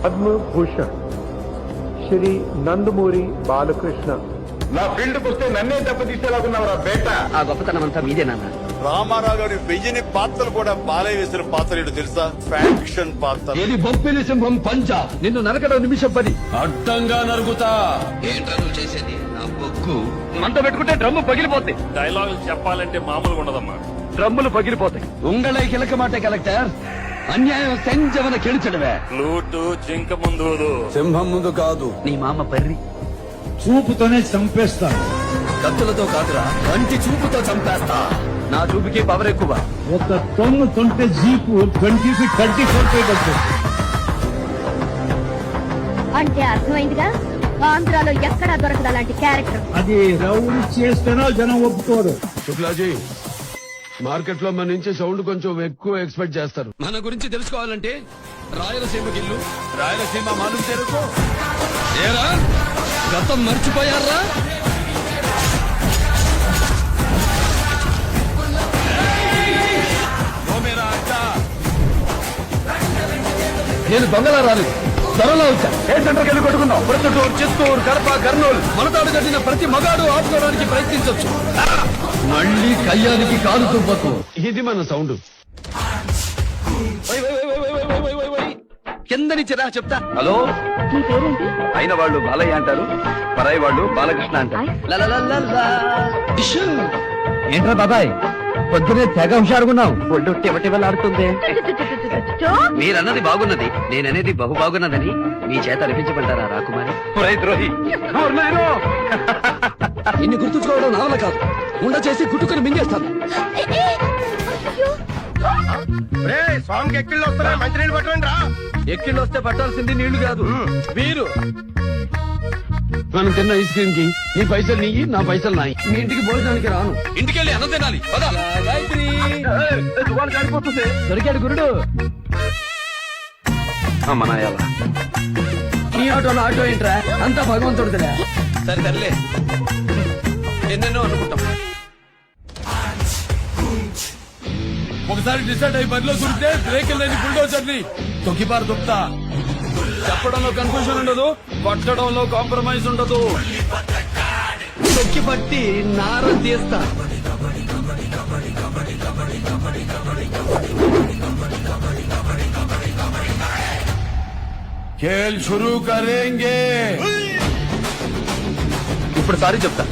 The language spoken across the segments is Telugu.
పద్మభూషణ్ శ్రీ నందమూరి బాలకృష్ణ. నా ఫీల్డ్కి వస్తే నన్నే దెబ్బతీసేలాగున్నావురా బేట. ఆ గొప్పతనం అంతా మీదే నాన్న. రామారావు గారి వెయ్యని పాత్రలు కూడా బాలయ్య వేసిన పాత్ర ఏంటో తెలుసా? ఫ్యాక్షన్ పాత్ర. ఏది బొప్పిలి సింహం పంచ నిన్ను నరకడం నిమిషం పని అడ్డంగా నరుగుతా. ఏంట్రా నువ్వు చేసేది? నా బొగ్గు మంట పెట్టుకుంటే డ్రమ్ము పగిలిపోతాయి. డైలాగులు చెప్పాలంటే మామూలుగా ఉండదమ్మా. డ్రమ్ములు పగిలిపోతాయి. ఉంగళై కిలక మాట కలెక్టర్ అన్యాయం సెంచవన కెడిచడవే. లూటు జింక ముందు సింహం ముందు కాదు. నీ మామ పర్రి చూపుతోనే చంపేస్తాను. కత్తులతో కాదురా కంటి చూపుతో చంపేస్తా. నా చూపుకి పవర్ ఎక్కువ. ఒక తొంగు తొంటే జీపు 20 feet 34 feet వస్తుంది. అంటే అర్థమైందిగా, ఆంధ్రాలో ఎక్కడా దొరకదు అలాంటి క్యారెక్టర్. అది రౌండ్ చేస్తేనో జనం ఒప్పుకోరు. శుక్లాజీ మార్కెట్ లో మన నుంచి సౌండ్ కొంచెం ఎక్కువ ఎక్స్పెక్ట్ చేస్తారు. మన గురించి తెలుసుకోవాలంటే రాయలసీమకి ఇల్లు, రాయలసీమ మాను తెరుకో. ఏరా గతం మర్చిపోయారా? నేను దొంగలా రాలేదు, త్వరలో వచ్చా. ఏ సెంటర్కి వెళ్ళి కొట్టుకున్నావు? ప్రొద్దుటూరు, చిత్తూరు, కడప, కర్నూలు. మనతాడు కట్టిన ప్రతి మగాడు ఆపుకోవడానికి ప్రయత్నించవచ్చు. మళ్ళీ కయ్యానికి కాలు తుప్పకు. ఇది మన సౌండ్. కింద నుంచి రా చెప్తా. హలో, నీ పేరేంటి? అయిన వాళ్ళు బాలయ్య అంటారు, పరాయి వాళ్ళు బాలకృష్ణ అంటారు. ఏంట్రా బాబాయ్ పొద్దునే తెగ హుషారుగున్నావు. ఒడ్డు టివటివలాడుతుంది. మీరన్నది బాగున్నది, నేననేది బహు బాగున్నదని మీ చేత అనిపించమంటారా రాకుమారి? ద్రోహి ఇన్ని గుర్తుంచుకోవడం నా వల్ల కాదు. ఉండ చేసి గుట్టుకుని మింగేస్తాను. స్వామికి ఎక్కిళ్ళు వస్తున్నా, మంచినీళ్ళు పట్టండి రా. ఎక్కిళ్ళు వస్తే పట్టాల్సింది నీళ్లు కాదు, వీరు. మనం తిన్న ఐస్ క్రీమ్ కి నీ పైసలు నీయి, నా పైసలు నాయి. మీ ఇంటికి భోజనానికి రాను. ఇంటికి వెళ్ళి అన్నం తినాలి. కాడిపోతుంది. దొరికాడు గురుడు. అమ్మనాయాల నీ ఆటోలో ఆటో ఏంట్రా? అంతా భగవంతుడిదిలే. సరే తరలే, ఎన్నెన్నో అనుకుంటాం. ఒకసారి డిసైడ్ అయ్యి బరిలో చూస్తే బ్రేక్ లేని బుల్డోజర్ని తొక్కిపారు దొక్తా. చెప్పడంలో కన్ఫ్యూజన్ ఉండదు, పట్టడంలో కాంప్రమైజ్ ఉండదు. తొక్కి పట్టి నార తీస్తా. ఖేల్ షురూ కరేంగే. ఇప్పుడు సారీ చెప్తా,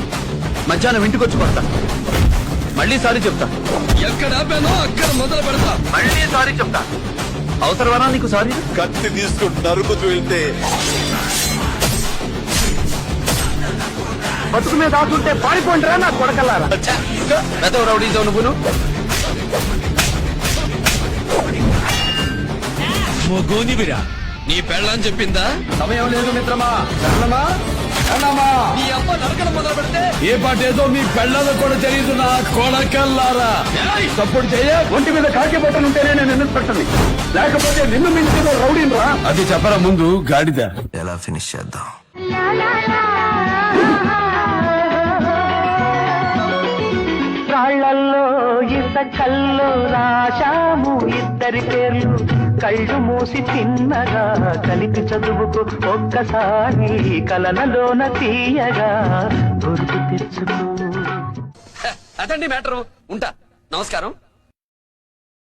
మధ్యాహ్నం ఇంటికి వచ్చి పడతా. మళ్ళీ సారీ చెప్తా, ఎక్కడ ఆపానో అక్కడ మొదలు పెడతా. మళ్ళీ సారీ చెప్తా. అవసరమా నీకు సారీ? కత్తి తీసుకుంటూ నరుకుతూ వెళ్తే బతుకు మీద ఆకుంటే పారిపోండిరా నా కొడకల్లారా. పెద్ద రౌడీజో నువ్వును. మొగోనివిరా. నీ పెళ్ళని చెప్పిందా? సమయం లేదు మిత్రమా. నీ అమ్మ నరకడం మొదలు పెడితే ఏ పాట ఏదో మీ పెళ్ళలో కూడా తెలియదు నా కొడకల్లారా. తప్పుడు చేయ ఒంటి మీద కాకి బట్టనుంటేనే నేను ఎందుకు పెట్టండి, లేకపోతే నిన్ను మించిన రౌడీని రా. అది చెప్పరా ముందు గాడిద. ఎలా ఫినిష్ చేద్దాం? రాళ్లల్లో ఇసకల్లో రాశాము ఇద్దరి పేర్లు. కళ్ళు మూసి తిన్నగా కలిపి చదువుకు ఒక్కసారి కలనలోన తీయగా గుర్తు తెచ్చుకో. అదండి మ్యాటరు. ఉంటా. నమస్కారం.